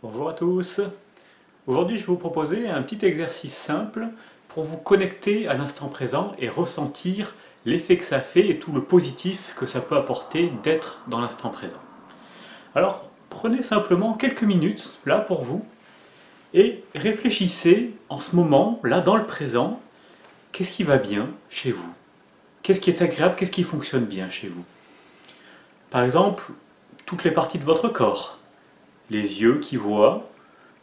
Bonjour à tous. Aujourd'hui, je vais vous proposer un petit exercice simple pour vous connecter à l'instant présent et ressentir l'effet que ça fait et tout le positif que ça peut apporter d'être dans l'instant présent. Alors, prenez simplement quelques minutes là pour vous et réfléchissez en ce moment, là dans le présent, qu'est-ce qui va bien chez vous? Qu'est-ce qui est agréable? Qu'est-ce qui fonctionne bien chez vous? Par exemple, toutes les parties de votre corps, les yeux qui voient,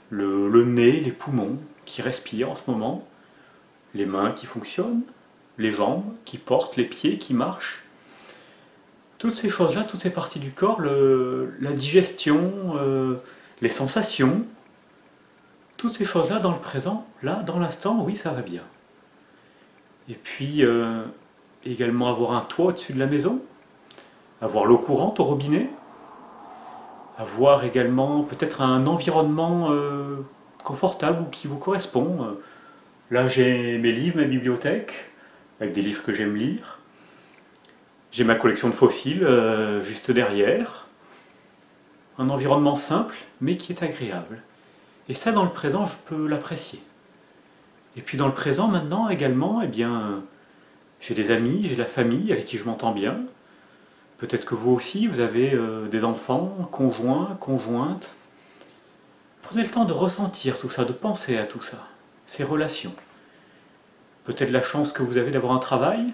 le nez, les poumons qui respirent en ce moment, les mains qui fonctionnent, les jambes qui portent, les pieds qui marchent. Toutes ces choses-là, toutes ces parties du corps, la digestion, les sensations, toutes ces choses-là dans le présent, là, dans l'instant, oui, ça va bien. Et puis, également avoir un toit au-dessus de la maison, avoir l'eau courante au robinet, avoir également peut-être un environnement confortable ou qui vous correspond. Là, j'ai mes livres, ma bibliothèque, avec des livres que j'aime lire. J'ai ma collection de fossiles juste derrière. Un environnement simple, mais qui est agréable. Et ça, dans le présent, je peux l'apprécier. Et puis dans le présent, maintenant, également, eh bien, j'ai des amis, j'ai la famille avec qui je m'entends bien. Peut-être que vous aussi, vous avez des enfants, conjoints, conjointes. Prenez le temps de ressentir tout ça, de penser à tout ça, ces relations. Peut-être la chance que vous avez d'avoir un travail,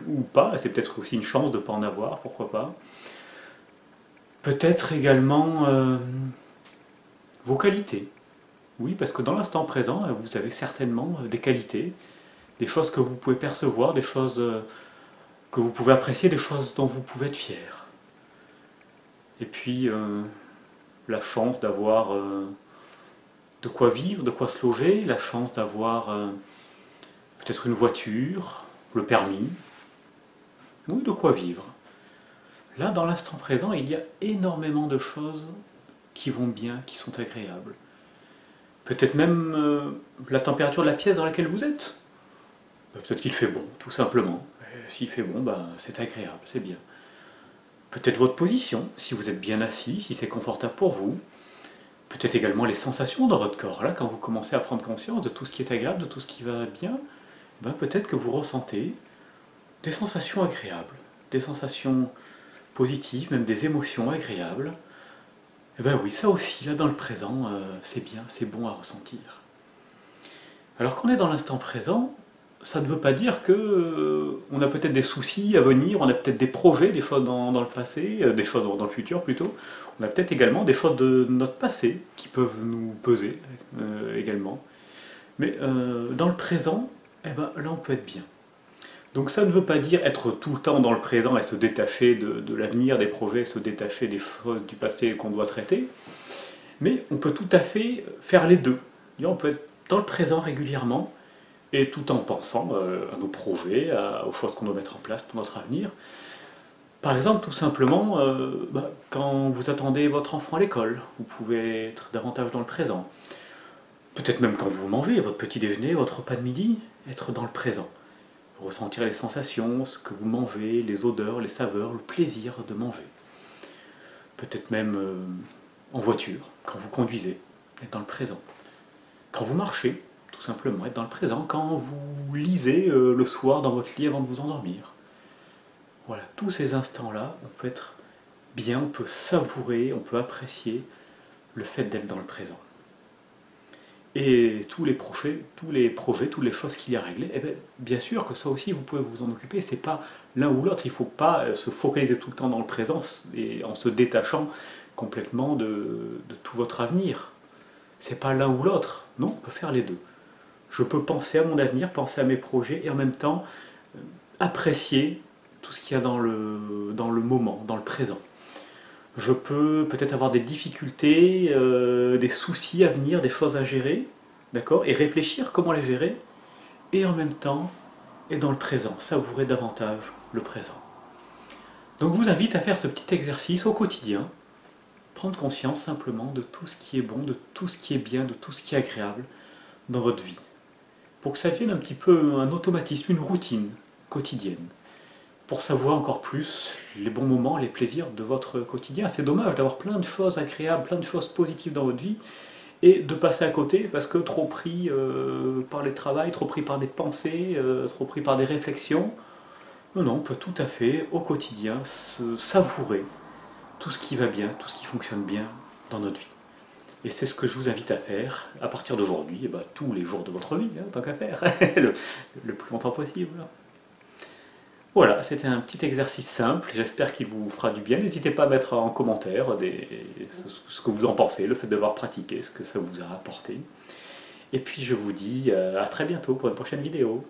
ou pas, c'est peut-être aussi une chance de ne pas en avoir, pourquoi pas. Peut-être également vos qualités. Oui, parce que dans l'instant présent, vous avez certainement des qualités, des choses que vous pouvez percevoir, des choses que vous pouvez apprécier, des choses dont vous pouvez être fier. Et puis, la chance d'avoir de quoi vivre, de quoi se loger, la chance d'avoir peut-être une voiture, le permis, oui, de quoi vivre. Là, dans l'instant présent, il y a énormément de choses qui vont bien, qui sont agréables. Peut-être même la température de la pièce dans laquelle vous êtes. Peut-être qu'il fait bon, tout simplement. S'il fait bon, ben, c'est agréable, c'est bien. Peut-être votre position, si vous êtes bien assis, si c'est confortable pour vous. Peut-être également les sensations dans votre corps. Là, quand vous commencez à prendre conscience de tout ce qui est agréable, de tout ce qui va bien, ben, peut-être que vous ressentez des sensations agréables, des sensations positives, même des émotions agréables. Et ben oui, ça aussi, là dans le présent, c'est bien, c'est bon à ressentir. Alors qu'on est dans l'instant présent, ça ne veut pas dire que on a peut-être des soucis à venir, on a peut-être des projets, des choses dans le passé, des choses dans le futur plutôt. On a peut-être également des choses de notre passé qui peuvent nous peser également. Mais dans le présent, eh ben, là on peut être bien. Donc ça ne veut pas dire être tout le temps dans le présent et se détacher de l'avenir, des projets, se détacher des choses du passé qu'on doit traiter, mais on peut tout à fait faire les deux. On peut être dans le présent régulièrement, et tout en pensant à nos projets, aux choses qu'on doit mettre en place pour notre avenir. Par exemple, tout simplement, quand vous attendez votre enfant à l'école, vous pouvez être davantage dans le présent. Peut-être même quand vous mangez votre petit déjeuner, votre repas de midi, être dans le présent. Ressentir les sensations, ce que vous mangez, les odeurs, les saveurs, le plaisir de manger. Peut-être même en voiture, quand vous conduisez, être dans le présent. Quand vous marchez, tout simplement, être dans le présent. Quand vous lisez le soir dans votre lit avant de vous endormir. Voilà, tous ces instants-là, on peut être bien, on peut savourer, on peut apprécier le fait d'être dans le présent. Et tous les projets, toutes les choses qu'il y a réglées, eh bien sûr que ça aussi vous pouvez vous en occuper, c'est pas l'un ou l'autre, il ne faut pas se focaliser tout le temps dans le présent et en se détachant complètement de tout votre avenir. C'est pas l'un ou l'autre, non, on peut faire les deux. Je peux penser à mon avenir, penser à mes projets et en même temps apprécier tout ce qu'il y a dans le moment, dans le présent. Je peux peut-être avoir des difficultés, des soucis à venir, des choses à gérer, d'accord, et réfléchir comment les gérer, et en même temps, être dans le présent, savourer davantage le présent. Donc je vous invite à faire ce petit exercice au quotidien, prendre conscience simplement de tout ce qui est bon, de tout ce qui est bien, de tout ce qui est agréable dans votre vie, pour que ça devienne un petit peu un automatisme, une routine quotidienne, pour savourer encore plus les bons moments, les plaisirs de votre quotidien. C'est dommage d'avoir plein de choses agréables, plein de choses positives dans votre vie, et de passer à côté parce que trop pris par les travails, trop pris par des pensées, trop pris par des réflexions. Non, non, on peut tout à fait, au quotidien, se savourer tout ce qui va bien, tout ce qui fonctionne bien dans notre vie. Et c'est ce que je vous invite à faire à partir d'aujourd'hui, et ben, tous les jours de votre vie, hein, tant qu'à faire, le plus longtemps possible. Voilà, c'était un petit exercice simple, j'espère qu'il vous fera du bien. N'hésitez pas à mettre en commentaire ce que vous en pensez, le fait d'avoir pratiqué, ce que ça vous a apporté. Et puis je vous dis à très bientôt pour une prochaine vidéo.